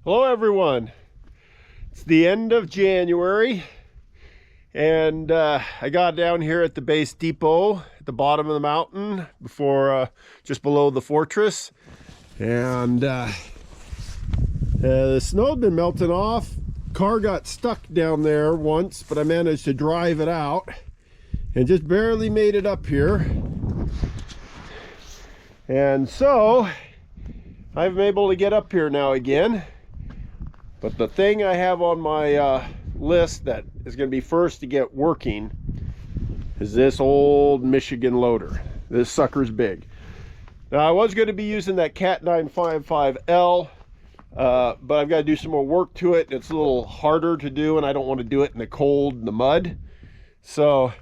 Hello everyone. It's the end of January and I got down here at the base depot at the bottom of the mountain before just below the fortress, and the snow had been melting off. Car got stuck down there once, but I managed to drive it out and just barely made it up here. And so I'm able to get up here now again. But the thing I have on my list that is going to be first to get working is this old Michigan loader. This sucker's big. Now, I was going to be using that Cat 955L, but I've got to do some more work to it. It's a little harder to do, and I don't want to do it in the cold and the mud. So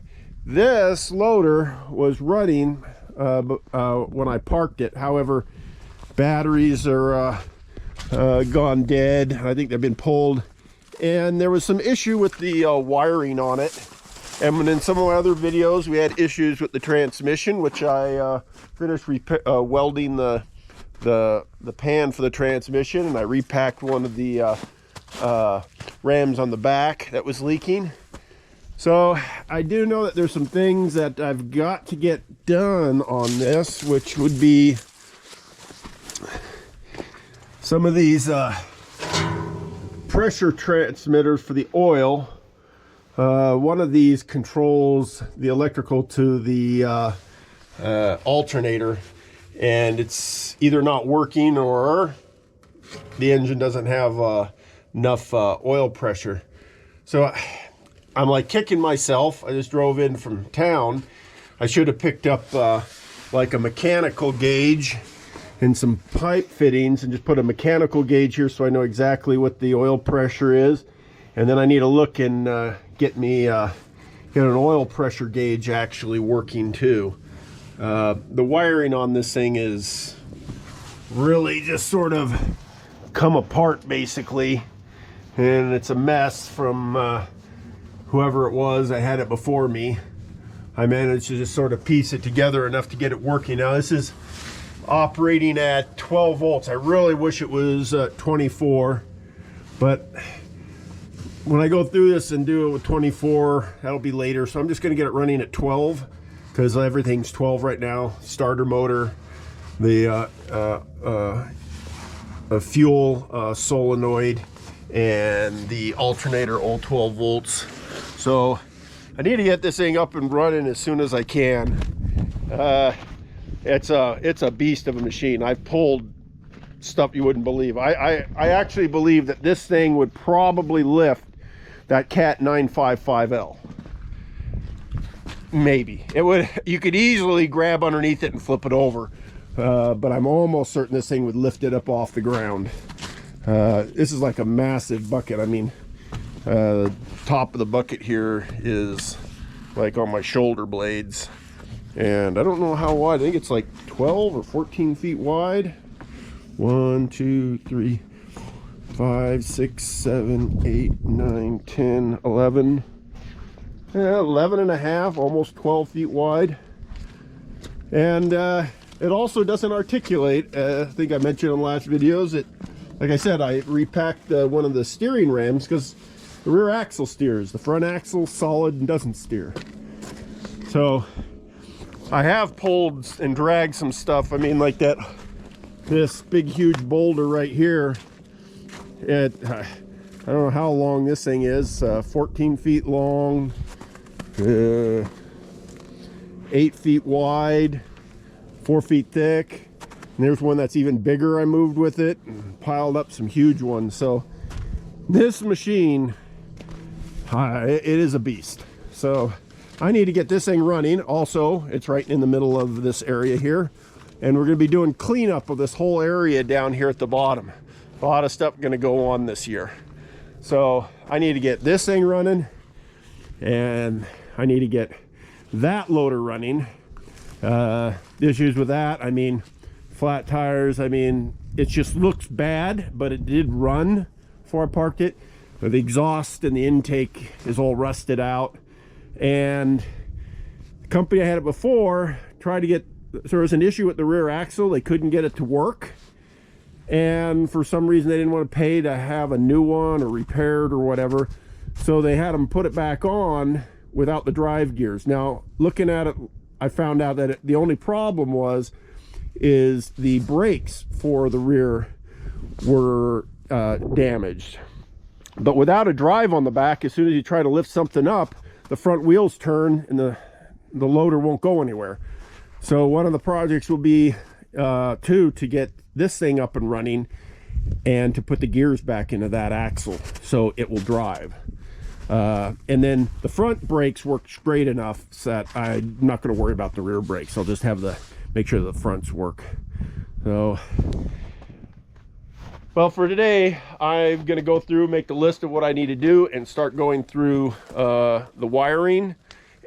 this loader was running when I parked it. However, batteries are gone dead. I think they've been pulled, and there was some issue with the wiring on it. And in some of my other videos, we had issues with the transmission, which I finished welding the pan for the transmission, and I repacked one of the rams on the back that was leaking. So I do know that there's some things that I've got to get done on this, which would be some of these pressure transmitters for the oil. One of these controls the electrical to the alternator, and it's either not working or the engine doesn't have enough oil pressure. So I'm like kicking myself. I just drove in from town. I should have picked up like a mechanical gauge and some pipe fittings and just put a mechanical gauge here so I know exactly what the oil pressure is. And then I need to look and get an oil pressure gauge actually working too. The wiring on this thing is really just sort of come apart basically, and it's a mess from whoever it was that had it before me. I managed to just sort of piece it together enough to get it working. Now this is operating at 12 volts. I really wish it was 24, but when I go through this and do it with 24, that'll be later. So I'm just going to get it running at 12 because everything's 12 right now. Starter motor, the fuel solenoid, and the alternator, all 12 volts. So I need to get this thing up and running as soon as I can. It's a beast of a machine. I've pulled stuff you wouldn't believe. I actually believe that this thing would probably lift that Cat 955L. Maybe it would. You could easily grab underneath it and flip it over, but I'm almost certain this thing would lift it up off the ground. This is like a massive bucket. I mean, the top of the bucket here is like on my shoulder blades. And I don't know how wide. I think it's like 12 or 14 feet wide. 1, 2, 3, 5, 6, 7, 8, 9, 10, 11. 11 and a half, almost 12 feet wide. And it also doesn't articulate. I think I mentioned in the last videos that, like I said, I repacked one of the steering rams because the rear axle steers. The front axle solid and doesn't steer. So I have pulled and dragged some stuff. I mean, like this big huge boulder right here. I don't know how long this thing is. 14 feet long, 8 feet wide, 4 feet thick. And there's one that's even bigger I moved with it and piled up some huge ones. So this machine, it is a beast. So I need to get this thing running. Also, it's right in the middle of this area here, and we're going to be doing cleanup of this whole area down here at the bottom. A lot of stuff going to go on this year. So I need to get this thing running, and I need to get that loader running. Issues with that, I mean, flat tires. I mean, it just looks bad, but it did run before I parked it. But the exhaust and the intake is all rusted out. And the company I had it before tried to get, so there was an issue with the rear axle. They couldn't get it to work. and for some reason they didn't want to pay to have a new one or repaired or whatever, so they had them put it back on without the drive gears. Now looking at it, I found out that the only problem is the brakes for the rear were damaged. But without a drive on the back, as soon as you try to lift something up, the front wheels turn and the loader won't go anywhere. So one of the projects will be to get this thing up and running and to put the gears back into that axle so it will drive. And then the front brakes work straight enough so that I'm not going to worry about the rear brakes. I'll just have make sure the fronts work. So, well, for today, I'm going to go through, make the list of what I need to do, and start going through the wiring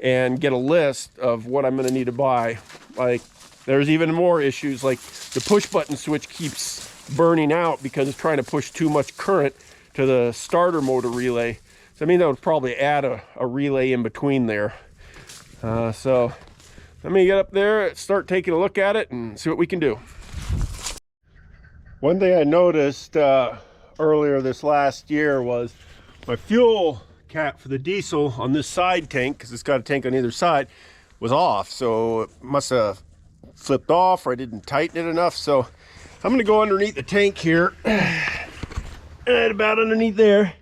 and get a list of what I'm going to need to buy. Like, there's even more issues, like the push button switch keeps burning out because it's trying to push too much current to the starter motor relay. So I mean, that would probably add a relay in between there. So let me get up there, start taking a look at it, and see what we can do. One thing I noticed earlier this last year was my fuel cap for the diesel on this side tank, because it's got a tank on either side, was off. So it must have flipped off, or I didn't tighten it enough. So I'm going to go underneath the tank here, and about underneath there,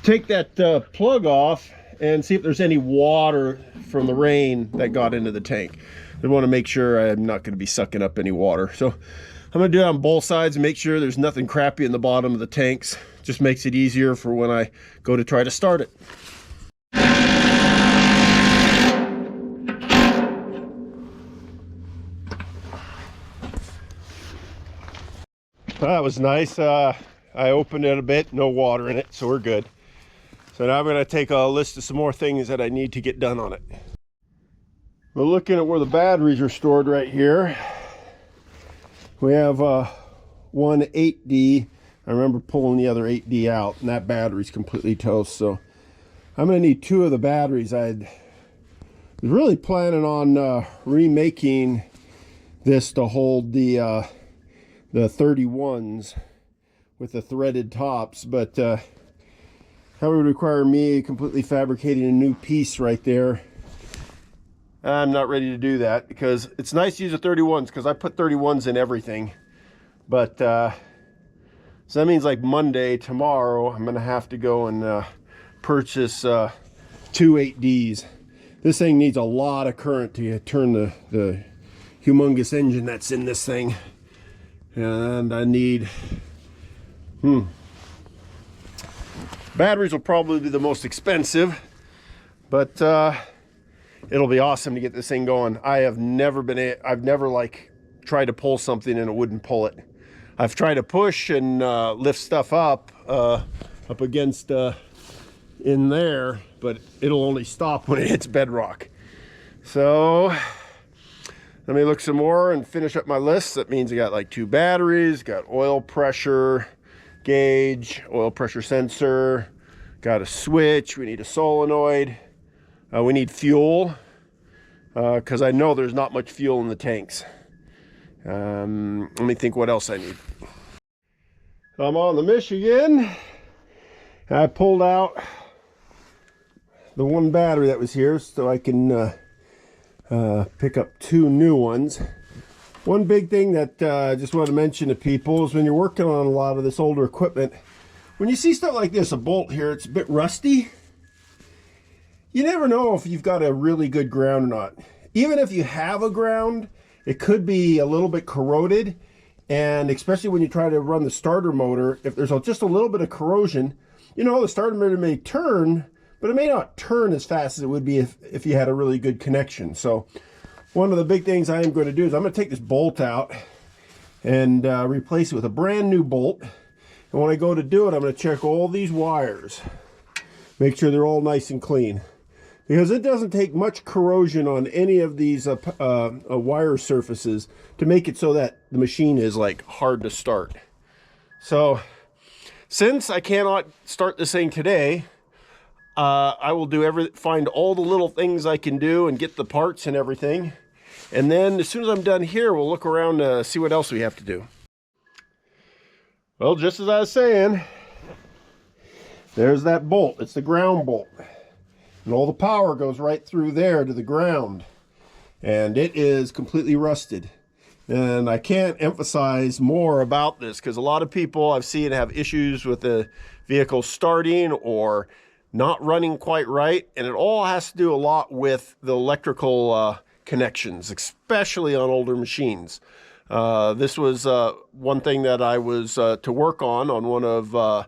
take that plug off and see if there's any water from the rain that got into the tank. I want to make sure I'm not going to be sucking up any water. So I'm going to do it on both sides and make sure there's nothing crappy in the bottom of the tanks. Just makes it easier for when I go to try to start it. That was nice. I opened it a bit, no water in it, so we're good. So now I'm going to take a list of some more things that I need to get done on it. We're looking at where the batteries are stored right here. We have one 8D. I remember pulling the other 8D out, and that battery's completely toast. So I'm going to need 2 of the batteries. I was really planning on remaking this to hold the 31s with the threaded tops, but that would require me completely fabricating a new piece right there. I'm not ready to do that, because it's nice to use the 31s, because I put 31s in everything. But so that means like Monday, tomorrow, I'm gonna have to go and purchase 2 8Ds. This thing needs a lot of current to turn the humongous engine that's in this thing. And I need batteries will probably be the most expensive, but it'll be awesome to get this thing going. I've never like tried to pull something and it wouldn't pull it. I've tried to push and lift stuff up against in there, but it'll only stop when it hits bedrock. So let me look some more and finish up my list. That means I got like 2 batteries, got oil pressure gauge, oil pressure sensor, got a switch, we need a solenoid, we need fuel, because I know there's not much fuel in the tanks. Let me think what else I need. I'm on the Michigan. I pulled out the 1 battery that was here so I can pick up 2 new ones. One big thing that I just want to mention to people is when you're working on a lot of this older equipment, when you see stuff like this, a bolt here, it's a bit rusty, you never know if you've got a really good ground or not. Even if you have a ground, it could be a little bit corroded, and especially when you try to run the starter motor, if there's just a little bit of corrosion, you know, the starter motor may turn, but it may not turn as fast as it would be if you had a really good connection. So one of the big things I am going to do is I'm going to take this bolt out and replace it with a brand new bolt. And when I go to do it, I'm going to check all these wires, make sure they're all nice and clean, because it doesn't take much corrosion on any of these wire surfaces to make it so that the machine is like hard to start. So since I cannot start this thing today, I will find all the little things I can do and get the parts and everything. And then as soon as I'm done here, we'll look around to see what else we have to do. Well, just as I was saying, there's that bolt. It's the ground bolt. And all the power goes right through there to the ground. And it is completely rusted. And I can't emphasize more about this because a lot of people I've seen have issues with the vehicle starting or not running quite right. And it all has to do a lot with the electrical connections, especially on older machines. This was one thing that I was to work on one of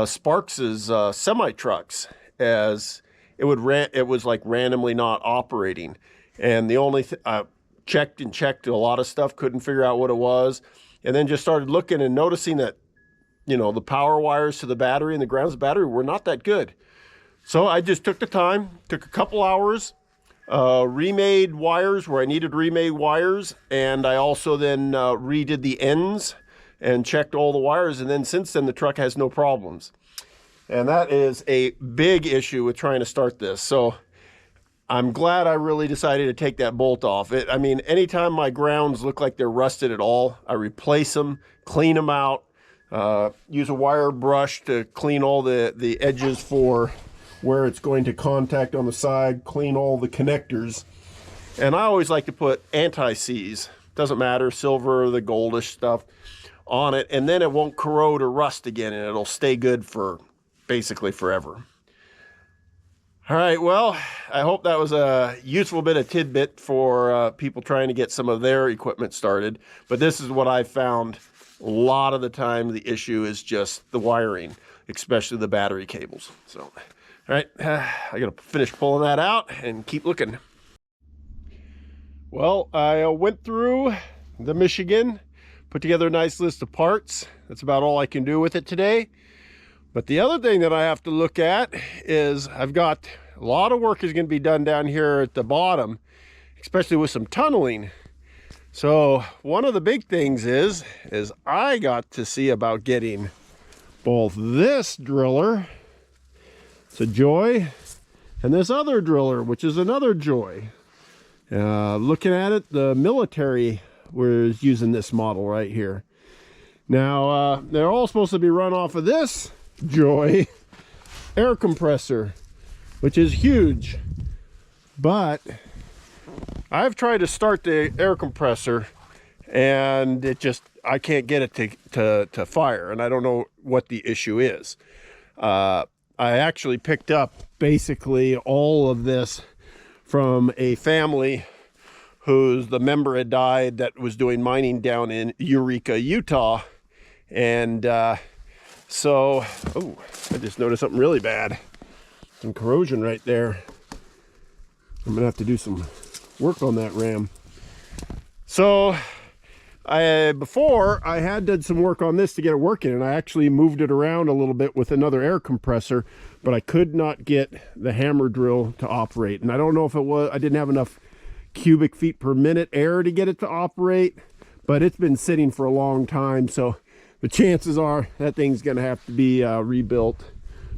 Sparks's semi trucks, as it was like randomly not operating, and the only checked a lot of stuff, couldn't figure out what it was, and then just started looking and noticing that, you know, the power wires to the battery and the grounds of the battery were not that good. So I just took the time, took a couple hours, remade wires where I needed remade wires, and I also then redid the ends and checked all the wires, and then since then the truck has no problems. And that is a big issue with trying to start this. So I'm glad I really decided to take that bolt off. I mean, anytime my grounds look like they're rusted at all, I replace them, clean them out, use a wire brush to clean all the edges for where it's going to contact on the side, clean all the connectors. And I always like to put anti-seize, doesn't matter, silver or the goldish stuff, on it, and then it won't corrode or rust again, and it'll stay good for basically forever. All right, well, I hope that was a useful bit of tidbit for people trying to get some of their equipment started. But this is what I found a lot of the time. The issue is just the wiring, especially the battery cables. So, all right, I got to finish pulling that out and keep looking. Well, I went through the Michigan, put together a nice list of parts. That's about all I can do with it today. But the other thing that I have to look at is I've got a lot of work is going to be done down here at the bottom, especially with some tunneling. So one of the big things is I got to see about getting both this driller, it's a Joy, and this other driller, which is another Joy. Looking at it, the military was using this model right here. Now, they're all supposed to be run off of this Joy air compressor, which is huge, but I've tried to start the air compressor and I can't get it to fire, and I don't know what the issue is. I actually picked up basically all of this from a family the member had died that was doing mining down in Eureka, Utah, and so, oh, I just noticed something really bad. Some corrosion right there. I'm gonna have to do some work on that ram. So, before I had done some work on this to get it working, and I actually moved it around a little bit with another air compressor, but I could not get the hammer drill to operate. And I don't know if it was, I didn't have enough cubic feet per minute air to get it to operate, but it's been sitting for a long time, so the chances are that thing's gonna have to be rebuilt.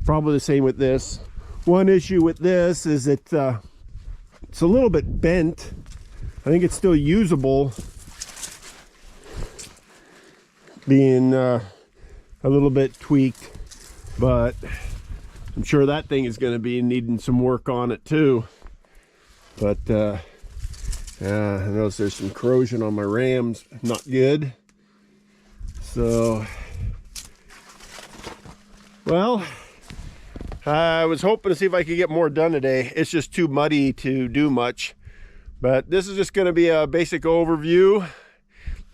Probably the same with this. One issue with this is it's a little bit bent. I think it's still usable, being a little bit tweaked, but I'm sure that thing is going to be needing some work on it too. But I notice there's some corrosion on my rams, not good. So, well, I was hoping to see if I could get more done today. It's just too muddy to do much. But this is just going to be a basic overview.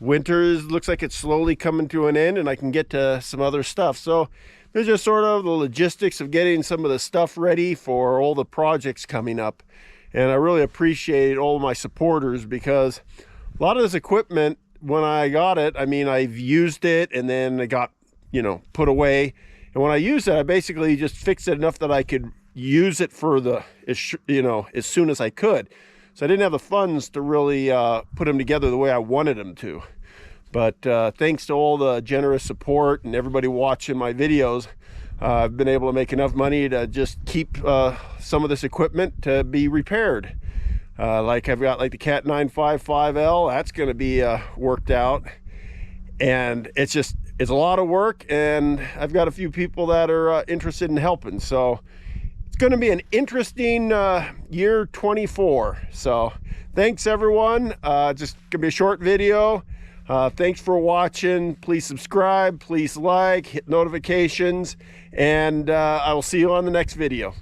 Winter looks like it's slowly coming to an end, and I can get to some other stuff. So there's just sort of the logistics of getting some of the stuff ready for all the projects coming up. And I really appreciate all of my supporters, because a lot of this equipment, when I got it, I mean, I've used it and then it got, you know, put away. And when I used it, I basically just fixed it enough that I could use it for as soon as I could. So I didn't have the funds to really put them together the way I wanted them to. But thanks to all the generous support and everybody watching my videos, I've been able to make enough money to just keep some of this equipment to be repaired. Like I've got like the Cat 955L, that's going to be worked out. And it's just, it's a lot of work, and I've got a few people that are interested in helping. So it's going to be an interesting year 24. So thanks everyone. Just gonna be a short video. Thanks for watching. Please subscribe, please like, hit notifications, and I will see you on the next video.